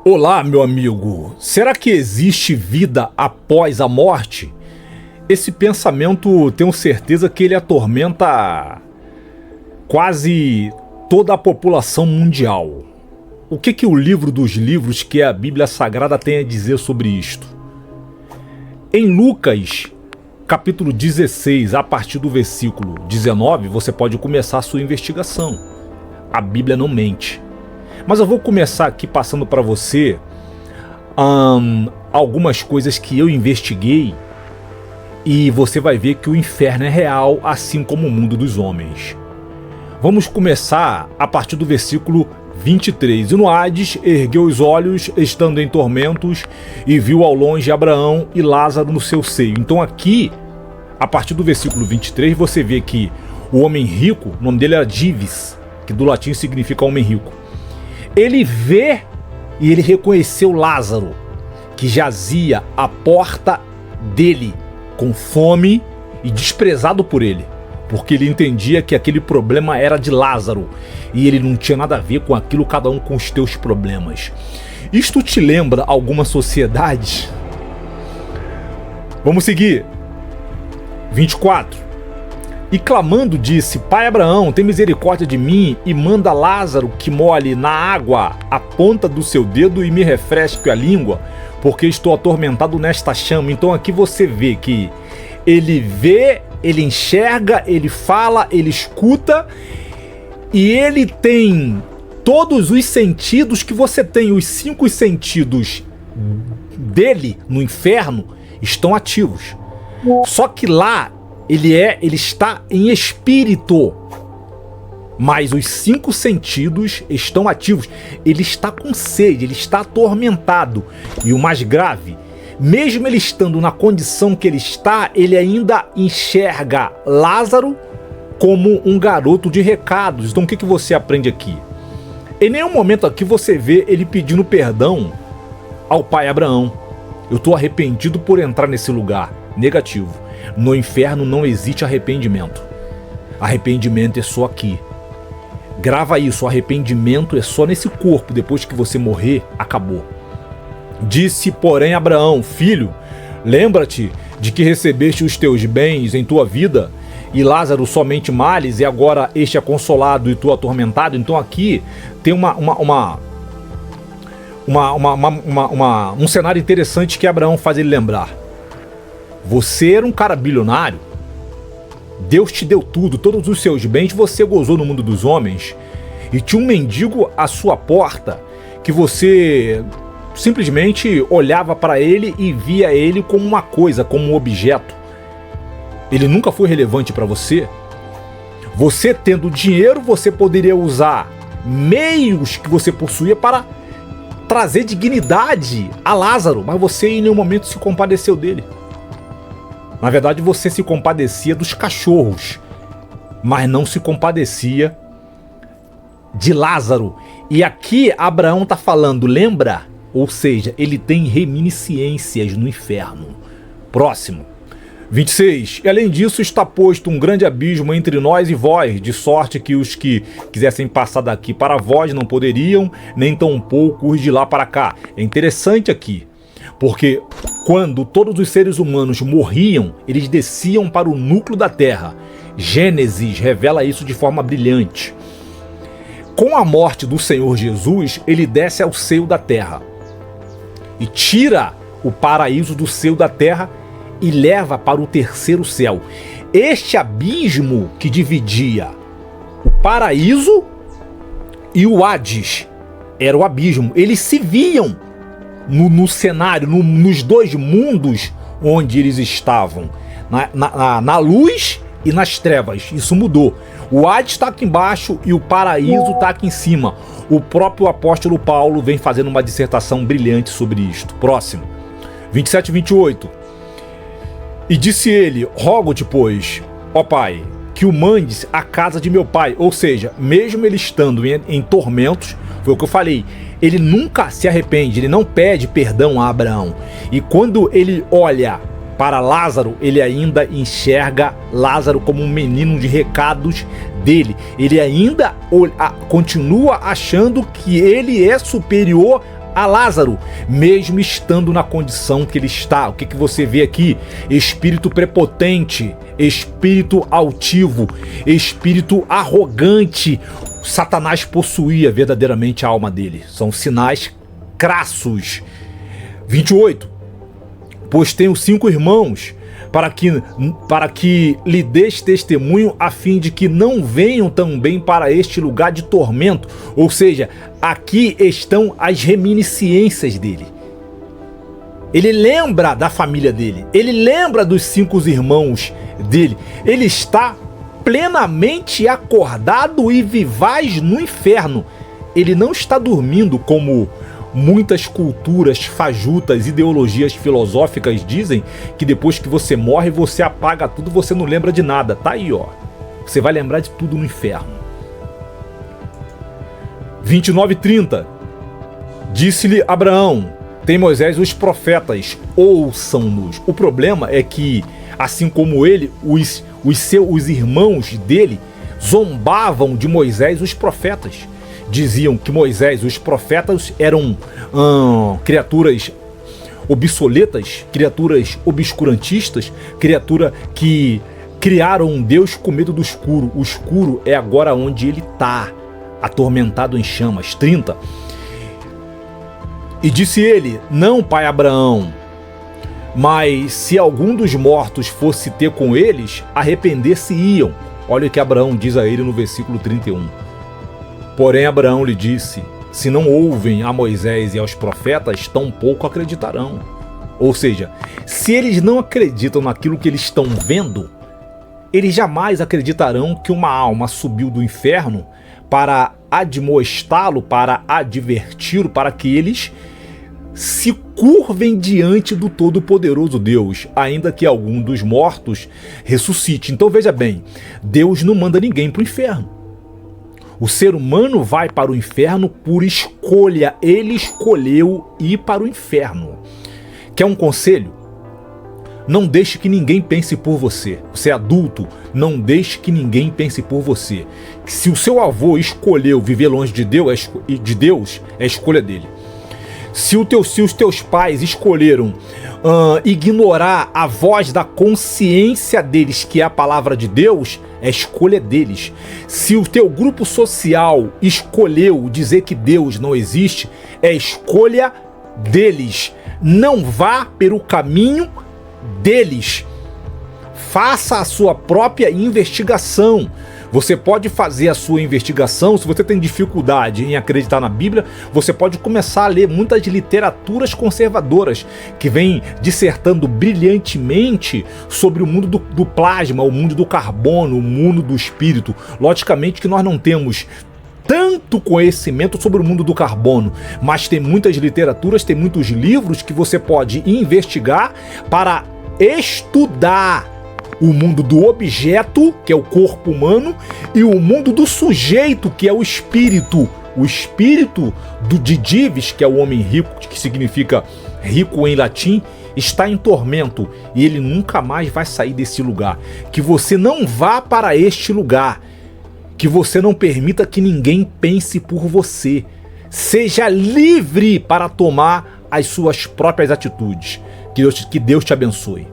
Olá, meu amigo. Será que existe vida após a morte? Esse pensamento, tenho certeza que ele atormenta quase toda a população mundial. O que o livro dos livros, que é a Bíblia Sagrada, tem a dizer sobre isto? Em Lucas, capítulo 16, a partir do versículo 19, você pode começar a sua investigação. A Bíblia não mente. Mas eu vou começar aqui passando para você algumas coisas que eu investiguei e você vai ver que o inferno é real, assim como o mundo dos homens. Vamos começar a partir do versículo 23. E no Hades ergueu os olhos, estando em tormentos, e viu ao longe Abraão e Lázaro no seu seio. Então aqui, a partir do versículo 23, você vê que o homem rico, o nome dele era Dives, que do latim significa homem rico. Ele vê e ele reconheceu Lázaro, que jazia à porta dele, com fome e desprezado por ele, porque ele entendia que aquele problema era de Lázaro e ele não tinha nada a ver com aquilo, cada um com os teus problemas. Isto te lembra alguma sociedade? Vamos seguir. 24. E clamando disse: Pai Abraão, tem misericórdia de mim e manda Lázaro que molhe na água a ponta do seu dedo e me refresque a língua, porque estou atormentado nesta chama. Então aqui você vê que ele vê, ele enxerga, ele fala, ele escuta e ele tem todos os sentidos que você tem. Os 5 sentidos dele no inferno estão ativos. Só que lá ele está em espírito, mas os 5 sentidos estão ativos. Ele está com sede, ele está atormentado. E o mais grave, mesmo ele estando na condição que ele está, ele ainda enxerga Lázaro como um garoto de recados. Então o que você aprende aqui? Em nenhum momento aqui você vê ele pedindo perdão ao pai Abraão. Eu estou arrependido por entrar nesse lugar. Negativo. No inferno não existe arrependimento. Arrependimento é só aqui. Grava isso, arrependimento é só nesse corpo. Depois que você morrer, acabou. Disse, porém, Abraão: Filho, lembra-te de que recebeste os teus bens em tua vida, e Lázaro somente males, e agora este é consolado e tu atormentado. Então aqui tem um cenário interessante que Abraão faz ele lembrar. Você era um cara bilionário, Deus te deu tudo, todos os seus bens você gozou no mundo dos homens, e tinha um mendigo à sua porta que você simplesmente olhava para ele e via ele como uma coisa, como um objeto. Ele nunca foi relevante para você. Você tendo dinheiro, você poderia usar meios que você possuía para trazer dignidade a Lázaro, mas você em nenhum momento se compadeceu dele. Na verdade, você se compadecia dos cachorros, mas não se compadecia de Lázaro. E aqui Abraão está falando, lembra? Ou seja, ele tem reminiscências no inferno. Próximo. 26. E além disso está posto um grande abismo entre nós e vós, de sorte que os que quisessem passar daqui para vós não poderiam, nem tampouco os de lá para cá. É interessante aqui, porque quando todos os seres humanos morriam, eles desciam para o núcleo da terra. Gênesis revela isso de forma brilhante. Com a morte do Senhor Jesus, ele desce ao seio da terra e tira o paraíso do seio da terra e leva para o terceiro céu. Este abismo que dividia o paraíso e o Hades era o abismo. Eles se viam no cenário, nos dois mundos onde eles estavam, na luz e nas trevas. Isso mudou. O Hades está aqui embaixo e o paraíso está aqui em cima. O próprio apóstolo Paulo vem fazendo uma dissertação brilhante sobre isto. Próximo. 27 e 28. E disse ele: Rogo-te, pois, ó Pai, que o mandes à casa de meu pai. Ou seja, mesmo ele estando em tormentos, foi o que eu falei, ele nunca se arrepende, ele não pede perdão a Abraão. E quando ele olha para Lázaro, ele ainda enxerga Lázaro como um menino de recados dele. Ele ainda continua achando que ele é superior a Lázaro, mesmo estando na condição que ele está. O que você vê aqui? Espírito prepotente, espírito altivo, espírito arrogante. Satanás possuía verdadeiramente a alma dele. São sinais crassos. 28. Pois tenho 5 irmãos, para que lhe des testemunho, a fim de que não venham também para este lugar de tormento. Ou seja, aqui estão as reminiscências dele. Ele lembra da família dele, ele lembra dos 5 irmãos dele. Ele está plenamente acordado e vivaz no inferno. Ele não está dormindo como muitas culturas fajutas, ideologias filosóficas dizem, que depois que você morre, você apaga tudo, você não lembra de nada. Tá aí, ó. Você vai lembrar de tudo no inferno. 29:30. Disse-lhe Abraão: tem Moisés os profetas, ouçam-nos. O problema é que, assim como ele, os irmãos dele zombavam de Moisés os profetas. Diziam que Moisés, os profetas, eram criaturas obsoletas, criaturas obscurantistas, criatura que criaram um Deus com medo do escuro. O escuro é agora onde ele está, atormentado em chamas. 30. E disse ele: não, pai Abraão, mas se algum dos mortos fosse ter com eles, arrepender-se-iam. Olha o que Abraão diz a ele no versículo 31. Porém Abraão lhe disse: se não ouvem a Moisés e aos profetas, tampouco acreditarão. Ou seja, se eles não acreditam naquilo que eles estão vendo, eles jamais acreditarão que uma alma subiu do inferno para admoestá-lo, para adverti-lo, para que eles se curvem diante do Todo-Poderoso Deus, ainda que algum dos mortos ressuscite. Então veja bem, Deus não manda ninguém para o inferno. O ser humano vai para o inferno por escolha. Ele escolheu ir para o inferno. Quer um conselho? Não deixe que ninguém pense por você. Você é adulto, não deixe que ninguém pense por você. Se o seu avô escolheu viver longe de Deus, é a escolha dele. Se os teus pais escolheram ignorar a voz da consciência deles, que é a palavra de Deus, é escolha deles. Se o teu grupo social escolheu dizer que Deus não existe, é escolha deles. Não vá pelo caminho deles. Faça a sua própria investigação. Você pode fazer a sua investigação. Se você tem dificuldade em acreditar na Bíblia, você pode começar a ler muitas literaturas conservadoras que vêm dissertando brilhantemente sobre o mundo do plasma, o mundo do carbono, o mundo do espírito. Logicamente que nós não temos tanto conhecimento sobre o mundo do carbono, mas tem muitas literaturas, tem muitos livros que você pode investigar para estudar o mundo do objeto, que é o corpo humano, e o mundo do sujeito, que é o espírito. O espírito de Dives, que é o homem rico, que significa rico em latim, está em tormento e ele nunca mais vai sair desse lugar. Que você não vá para este lugar. Que você não permita que ninguém pense por você. Seja livre para tomar as suas próprias atitudes. Que Deus te abençoe.